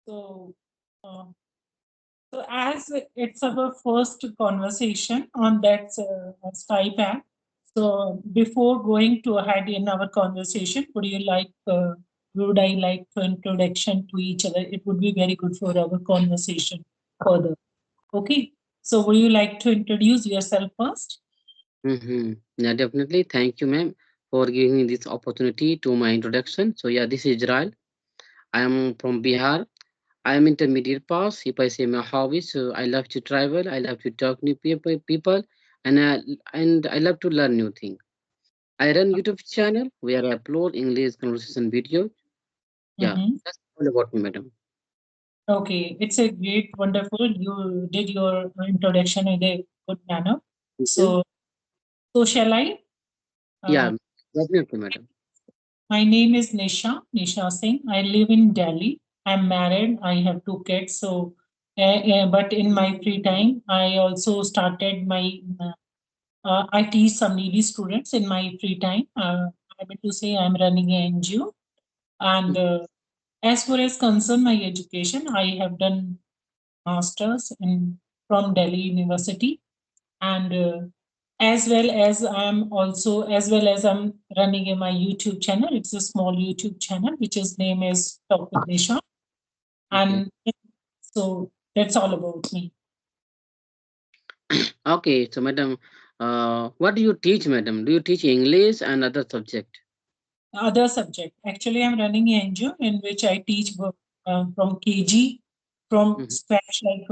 So, uh, so as it's our first conversation on that Skype app, so before going to ahead in our conversation, would I like to introduction to each other? It would be very good for our conversation further. Okay. So would you like to introduce yourself first? Yeah, definitely. Thank you, ma'am, for giving me this opportunity to my introduction. So, yeah, this is Israel. I am from Bihar. I am intermediate pass. If I say my hobbies, so I love to travel. I love to talk new people, and I love to learn new things. I run YouTube channel where I upload English conversation videos. Yeah, Mhm. that's all about me, madam. Okay, it's a great, wonderful. You did your introduction in a good manner. Mhm. So shall I? Uh, Yeah, definitely, madam. my name is Nisha Singh. I live in Delhi. I'm married. I have two kids. But in my free time, I also started I teach some needy students in my free time. I mean to say, I'm running an NGO. And as far as concern my education, I have done masters in from Delhi University, and as well as I'm running in my YouTube channel. It's a small YouTube channel which is name is Talk with Nisha, Okay. and so that's all about me. Okay, so madam, what do you teach, madam? Do you teach English and other subject? Other subject. Actually, I'm running an NGO in which I teach from KG, from Mhm. scratch, like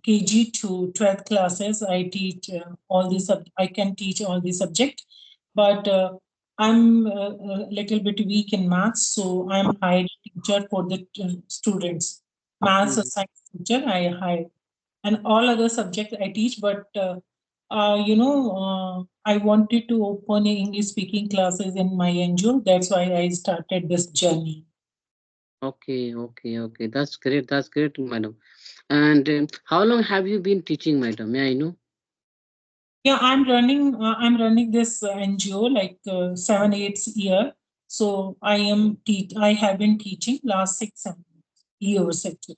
KG to 12th classes. I teach all these. I can teach all these subject, but I'm a little bit weak in maths, so I'm hired teacher for the students. Maths, Mhm. science teacher, I hire, and all other subjects I teach. But I wanted to open a English speaking classes in my NGO. That's why I started this journey. Okay. That's great, madam. And how long have you been teaching, madam? May I know? Yeah, I'm running this NGO like 7 8 year. So I have been teaching last 6 7 years actually.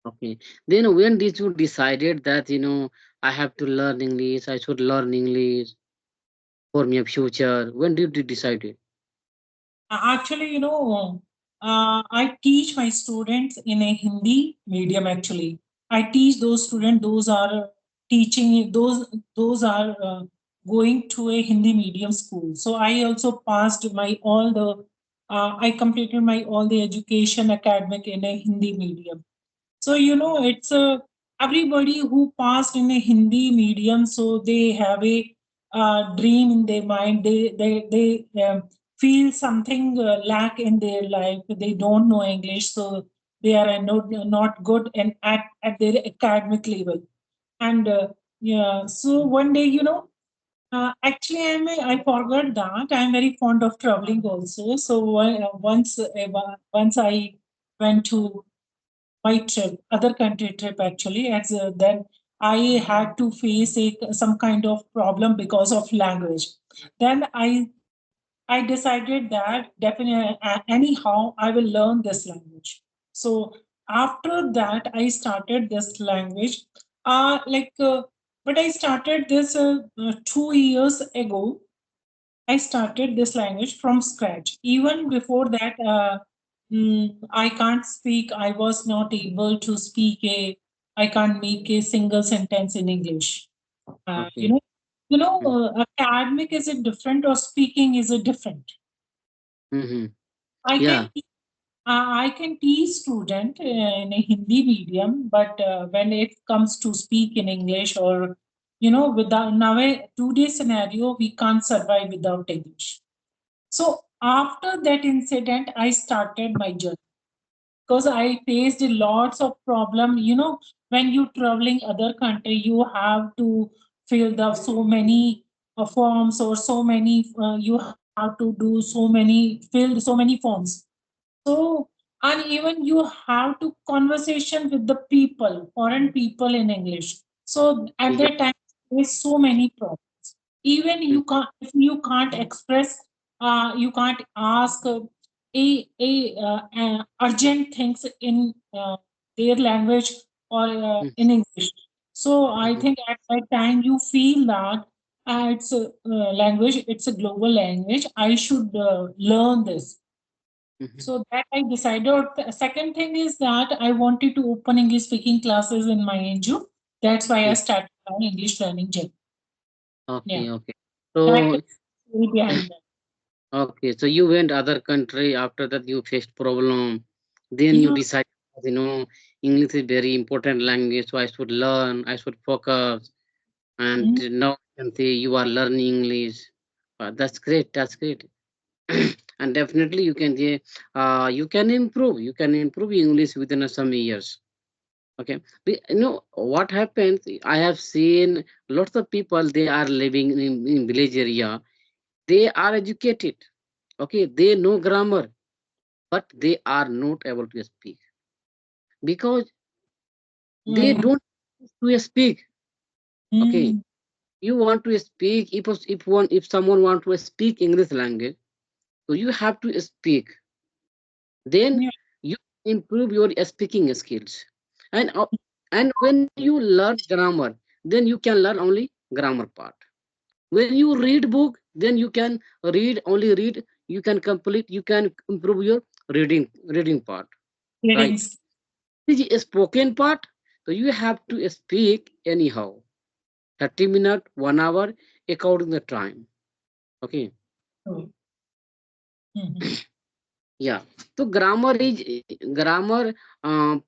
Okay. Then when did you decided that I have to learn English? I should learn English for my future. When did you decide it? Actually, I teach my students in a Hindi medium. Actually, I teach those students. Those are going to a Hindi medium school. So I also passed my all the. I completed my all the education academic in a Hindi medium. So it's everybody who passed in a Hindi medium, so they have a dream in their mind. They feel something lack in their life. They don't know English, so they are not good and at their academic level. And yeah, so one day, actually, I forgot that I'm very fond of traveling also. So once I went to my trip, other country trip actually, as then I had to face some kind of problem because of language. Then I decided that definitely anyhow I will learn this language. So after that I started this language. Like, but I started this 2 years ago. I started this language from scratch. Even before that, I can't speak. I was not able to speak a. I can't make a single sentence in English. Uh, you Okay. know, academic is it different or speaking is it different? Mm-hmm. I Yeah. can I can teach student in a Hindi medium, but when it comes to speak in English or without now a today scenario, we can't survive without English. So after that incident, I started my journey because I faced lots of problem. When you traveling other country, you have to fill the so many forms or so many. You have to do fill so many forms. So and even you have to conversation with the people, foreign people in English. So at Yeah. that time, there's so many problems. Even Mm. you can't if you can't express you can't ask a urgent things in their language or in English. So I think at that time you feel that it's a language, it's a global language. I should learn this. So that I decided. The second thing is that I wanted to open English speaking classes in my NGO. That's why I started my English learning journey. Yeah, Okay, okay. that So, is the story behind that. okay, so you went other country. After that, you faced problem. Then you Yeah. decide, English is very important language, so I should learn. I should focus. And Mm. now you can see you are learning English. That's great. That's great. And definitely you can say, you can improve. You can improve English within some years. Okay, what happens? I have seen lots of people. They are living in village area. They are educated. Okay, they know grammar, but they are not able to speak because they Mm. don't to speak. Okay, Mm. you want to speak. If someone want to speak English language, so you have to speak. Then Yeah. you improve your speaking skills, and when you learn grammar, then you can learn only grammar part. When you read book, then you can read, you can complete, you can improve your reading part, right? Readings. This is spoken part, so you have to speak anyhow, 30 minutes, 1 hour, according to the time. Okay. Oh. Mhm. Yeah. So grammar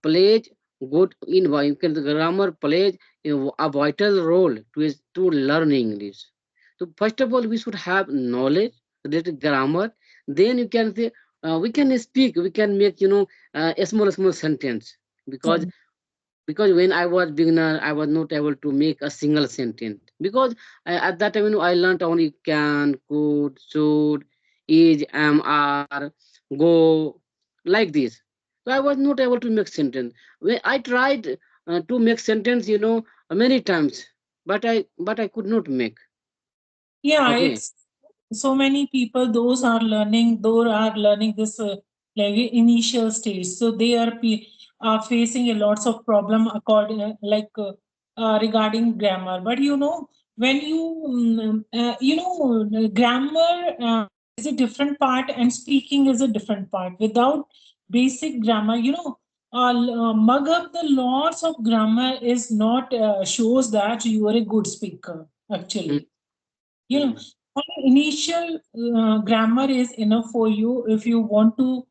plays good in grammar plays a vital role to learn English. So first of all, we should have knowledge related grammar. Then you can say, we can speak, we can make a small sentence, because So, when I was beginner, I was not able to make a single sentence, because at that time, I learned only can, could, should, is, am, are, go, like this. So I was not able to make sentence. When I tried to make sentence, many times, but I could not make. yeah, Okay. it's so many people. Those are learning this like initial stage. So they are facing a lots of problem according regarding grammar. But when grammar is a different part and speaking is a different part. Without basic grammar, mug up the lots of grammar is not shows that you are a good speaker Mm, actually. you know mm. only initial grammar is enough for you if you want to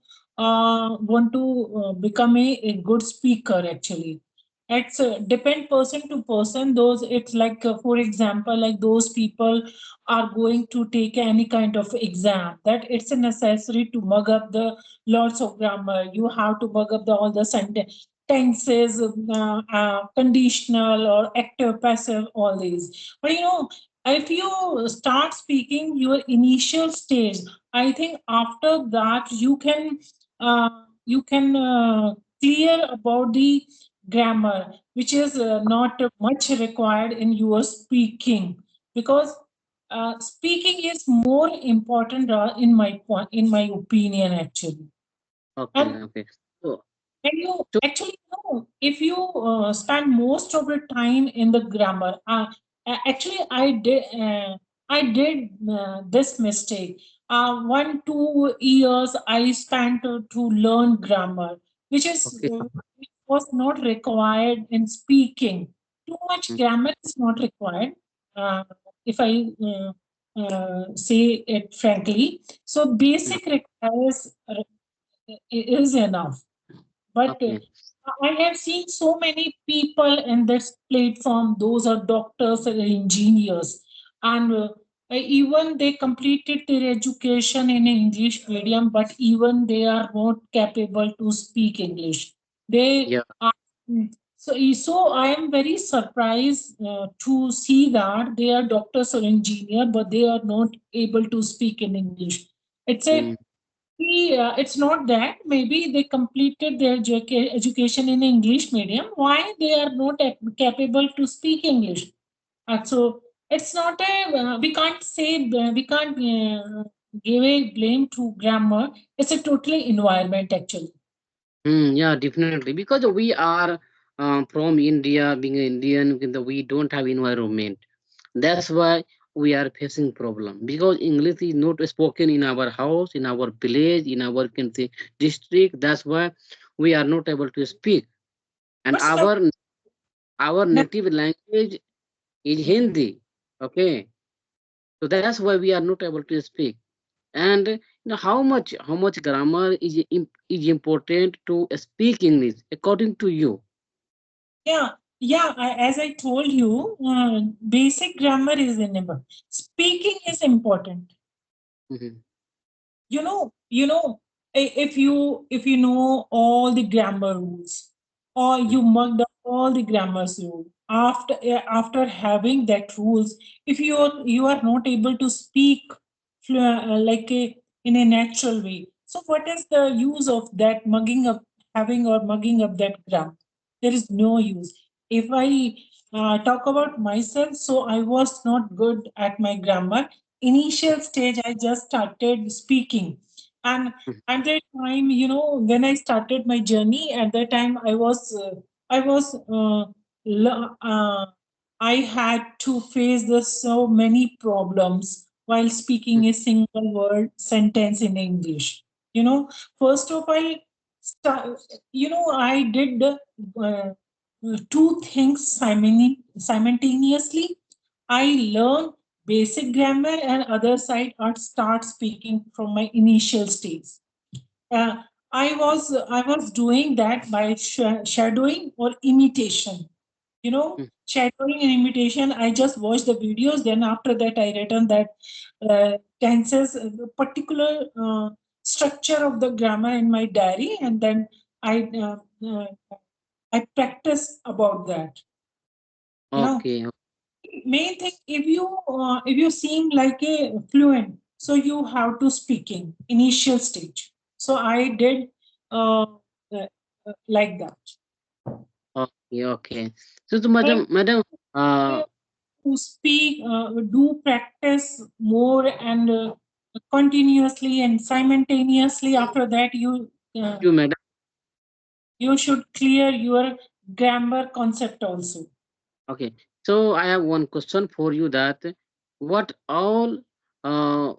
become a good speaker actually. It's depend person to person. Those it's like for example, like those people are going to take any kind of exam, that it's a necessary to mug up the lots of grammar. You have to mug up all the tenses, conditional or active passive, all these. But if you start speaking your initial stage, I think after that you can clear about the grammar, which is not much required in your speaking, because speaking is more important in my opinion actually. Okay, And okay. So, and you so actually know if you spend most of the time in the grammar. Actually, I did this mistake. 1 2 years I spent to learn grammar, which okay. which was not required in speaking. Too much Mm, grammar is not required. Uh, if I say it frankly, so mm. basic requires is enough. But Okay. I have seen so many people in this platform. Those are doctors and engineers, and even they completed their education in English medium, but even they are not capable to speak English. They Yeah. are. So I am very surprised to see that they are doctors or engineer, but they are not able to speak in English. It's Mm, a it's not that maybe they completed their education in English medium. Why they are not capable to speak English? So it's not a we can't say we can't give a blame to grammar. It's a totally environment actually. Yeah, definitely. Because we are from India, being an Indian, we don't have environment. That's why we are facing problem. Because English is not spoken in our house, in our village, in our can say district. That's why we are not able to speak. And What's the our no, native language is Hindi. Okay, so that's why we are not able to speak. And how much grammar is important to speak English according to you? yeah, yeah. As I told you, basic grammar is important. Speaking is important. Mhm. If you know all the grammar rules, or Mm. you mugged up all the grammar rules after having that rules, if you are not able to speak in a natural way, so what is the use of that mugging up, having or mugging up that grammar? There is no use. If I talk about myself, so I was not good at my grammar. Initial stage, I just started speaking. And at that time, when I started my journey, at that time I was I had to face the so many problems while speaking a single word sentence in English. You know, first of all, I did two things simultaneously. I learned basic grammar, and other side I start speaking from my initial stage. Uh, I was doing that by shadowing or imitation. Mm. Shadowing and imitation. I just watch the videos. Then after that, I written that tenses, the particular structure of the grammar in my diary, and then I uh, uh, I practice about that. You know, Okay. main thing, if you seem like a fluent, so you have to speaking initial stage. So I did uh, like that. Okay. Okay. So, And madam, uh, to speak, do practice more and continuously and simultaneously. After that, you, madam. you should clear your grammar concept also. Okay. So I have one question for you that what all, uh,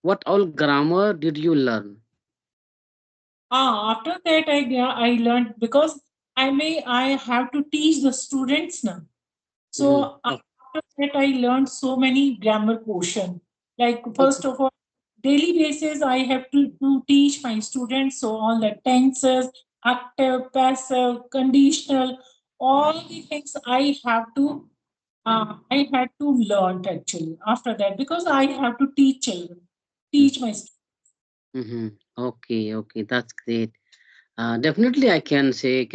what all grammar did you learn? After that, I learned, because I have to teach the students now. Mm-hmm. So after that, I learned so many grammar portion. Like first of all, daily basis, I have to teach my students. So all the tenses, active, passive, conditional, all the things I had to learn actually after that, because I have to teach children, teach my students. Mm-hmm. Okay. Okay. That's great. Definitely, I can say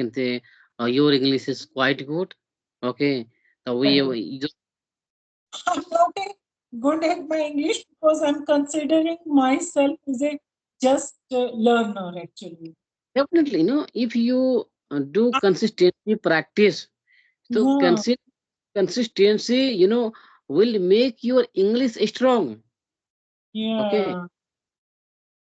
your English is quite good. Okay, so we just I'm not a good at my English, because I'm considering myself as a just learner actually. definitely, if you do consistently practice, so Yeah, consistency, will make your English strong. Okay, yeah,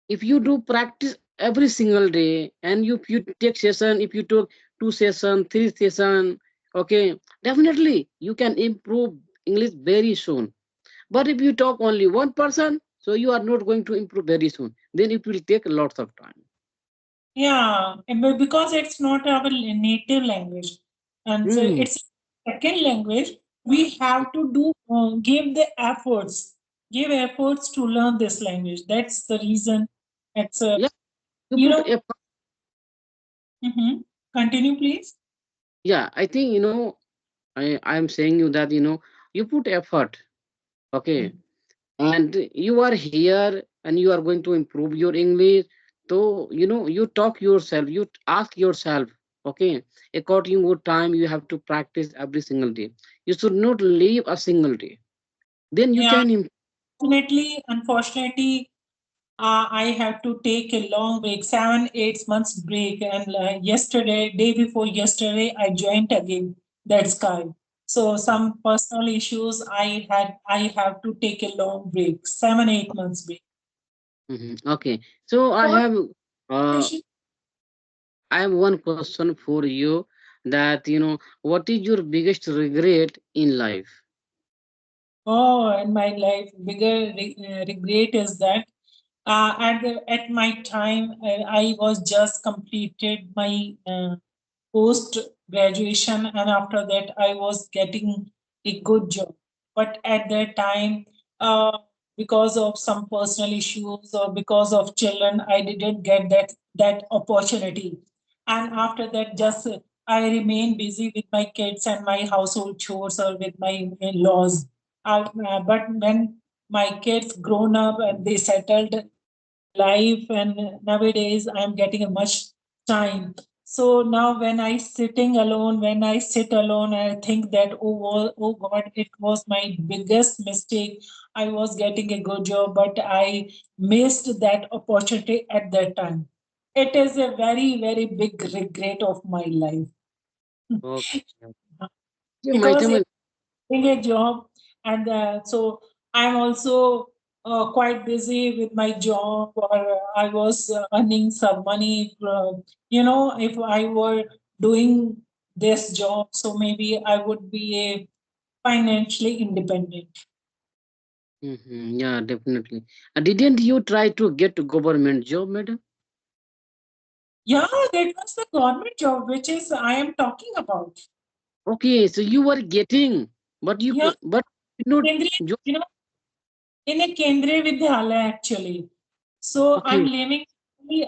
if you do practice every single day, and if you take session, if you took two session, three session, okay, definitely you can improve English very soon. But if you talk only one person, so you are not going to improve very soon. Then it will take lots of time. yeah. Because it's not our native language, and so Hmm. it's second language. We have to give efforts to learn this language. That's the reason. It's Yeah, you you put know. effort. Mhm. Continue, please. Yeah, I think I'm saying you that you put effort. Okay, and you are here, and you are going to improve your English. So you talk yourself. You ask yourself. Okay, according to time, you have to practice every single day. You should not leave a single day. Then you Yeah, can improve. unfortunately, I have to take a long break, 7, 8 months break. And yesterday, day before yesterday, I joined again that Sky. So some personal issues I have to take a long break, 7, 8 months break. Okay, so I What have uh, Rishi? I have one question for you, that what is your biggest regret in life? Oh, in my life, bigger regret is that at my time, I was just completed my post graduation, and after that, I was getting a good job. But at that time, uh, because of some personal issues or because of children, I didn't get that opportunity. And after that, just I remain busy with my kids and my household chores or with my in-laws. But when my kids grown up and they settled their life, and nowadays I'm getting a much time. So now when when I sit alone, I think that, oh God, it was my biggest mistake. I was getting a good job, but I missed that opportunity at that time. It is a very, very big regret of my life. Okay. Yeah, Because madam. doing a job, and so I'm also quite busy with my job, or I was earning some money, if I were doing this job, so maybe I would be a financially independent. Yeah, definitely. Didn't you try to get a government job, madam? Yeah, that was the government job which is I am talking about. Okay, so you were getting, but Yeah, but you know, Kendriya, job. you know, in a Kendriya Vidyalaya actually. So I'm Okay. living.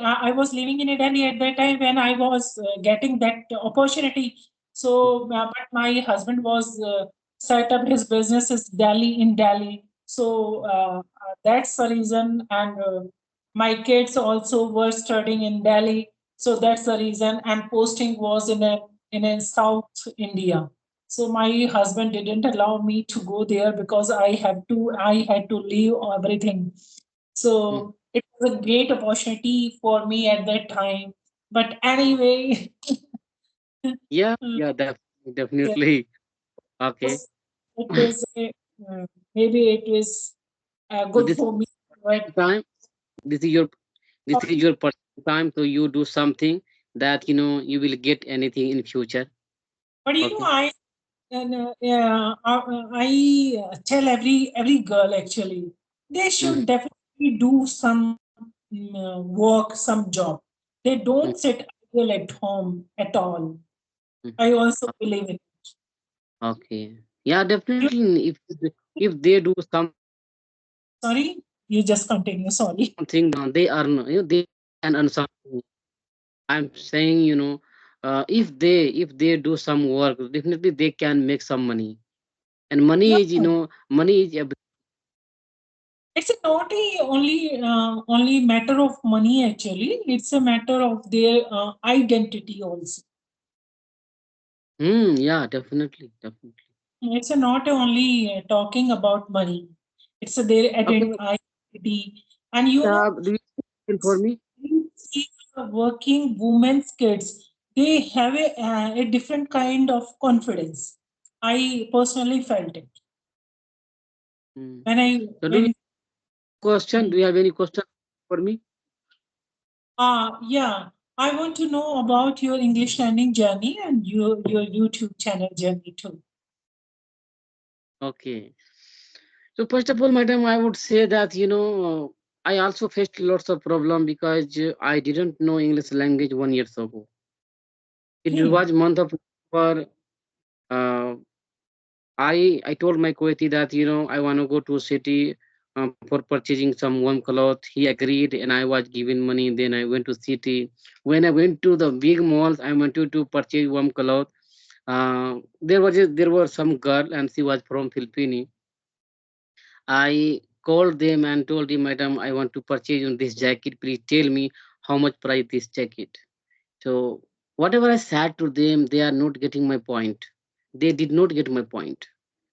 I was living in Delhi at that time when I was getting that opportunity. So, but my husband was set up his business is Delhi in Delhi. So that's the reason, and my kids also were studying in Delhi. So that's the reason, and posting was in a South India. So my husband didn't allow me to go there because I had to leave everything. Mm. So it was a great opportunity for me at that time. But anyway, Yeah, mm, yeah, yeah, definitely. Okay. was- it is maybe it was So good this for me. But time, this is your this is your personal time, so you do something that you will get anything in future. but Okay. I tell every girl actually they Mm, should definitely do some work, some job. They mm, don't sit idle at home at all. mm. I also believe in Okay. Yeah, you. definitely. If they do Sorry, you just continue. Sorry. something, they earn. They can earn something. I'm saying, if they do some work, definitely they can make some money. And Yeah, money is everything. it's not a only matter of money actually. It's a matter of their identity also. Yeah, definitely, definitely. It's not only talking about money. It's their Okay, identity. And you know, do you think for me? you see working women's kids, they have a different kind of confidence. I personally felt it Hmm. when I So when. do you have any question for me? Yeah, I want to know about your English learning journey and your YouTube channel journey too. Okay. So first of all, madam, I would say that I also faced lots of problem because I didn't know English language 1 year ago. It Okay. was month of November. Uh, I told my Kuwaiti that I want to go to a city for purchasing some warm cloth. He agreed, and I was given money. Then I went to city. When I went to the big malls, I wanted to purchase warm cloth. There was some girl, and she was from Philippines. I called them and told him, Madam, I want to purchase on this jacket. Please tell me how much price this jacket. So whatever I said to them, they are not getting my point. They did not get my point.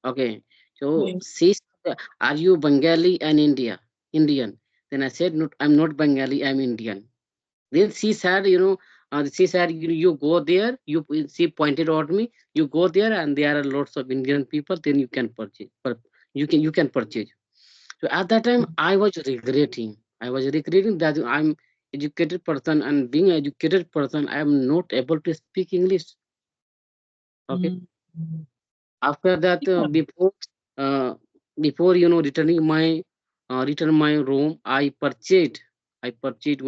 Okay. So Yes. she said, are you Bengali and Indian? Then I said, no, I'm not Bengali, I'm Indian. Then she said, you go there. She pointed out me. You go there, and there are lots of Indian people. Then you can purchase. You can purchase. So at that time, I was regretting. I was regretting that I'm educated person, and being educated person, I am not able to speak English. Okay. Mm. After that, Yeah. uh, before returning my return my room, I purchased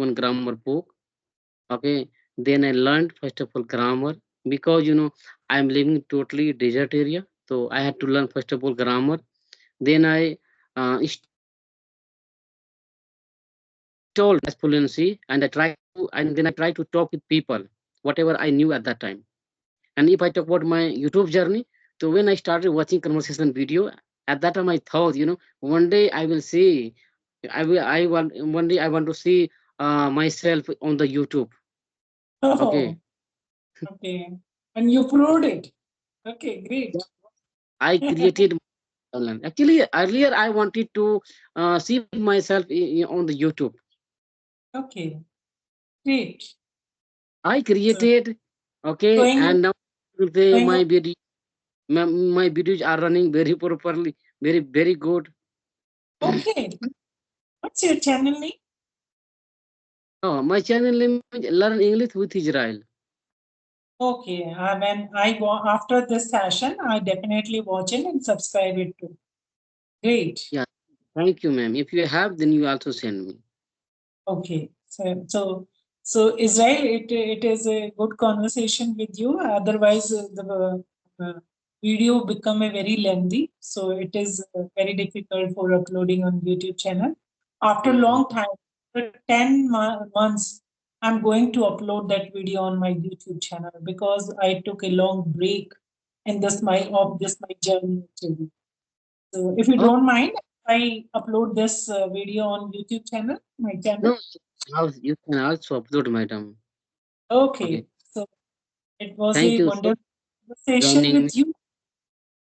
one grammar book. Okay. Then I learned first of all grammar, because I'm living totally desert area, so I had to learn first of all grammar. Then I installed as fluency, and then I try to talk with people, whatever I knew at that time. And if I talk about my YouTube journey, so when I started watching conversation video, at that time I thought, one day I will see, I want one day I want to see myself on the YouTube. Okay. Oh, okay. And you proved it. Okay, great. I created my channel. Actually, earlier I wanted to see myself on the YouTube. Okay, great. I So created, okay, going and now going my videos are running very properly, very good. okay. What's your channel name? Oh, my channel name is Learn English with Israel. Okay, when I go after this session, I definitely watch it and subscribe it too. Great. Yeah, thank you, ma'am. If you have, then you also send me. Okay. So Israel, it is a good conversation with you. Otherwise, the video become a very lengthy. So it is very difficult for uploading on YouTube channel. After Mhm. long time, after 10 months, I'm going to upload that video on my YouTube channel because I took a long break in this my journey actually. So if you Oh, don't mind, I upload this video on YouTube channel, my channel. no, you can also upload, madam. Okay. Okay, so it was Thank a you so wonderful conversation joining me. with you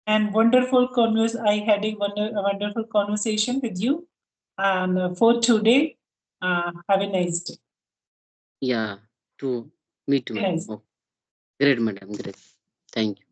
and I had a wonderful conversation with you. And for today, have a nice day. Yeah, to meet, Very ma'am. nice. Oh, great, madam. Great. Thank you.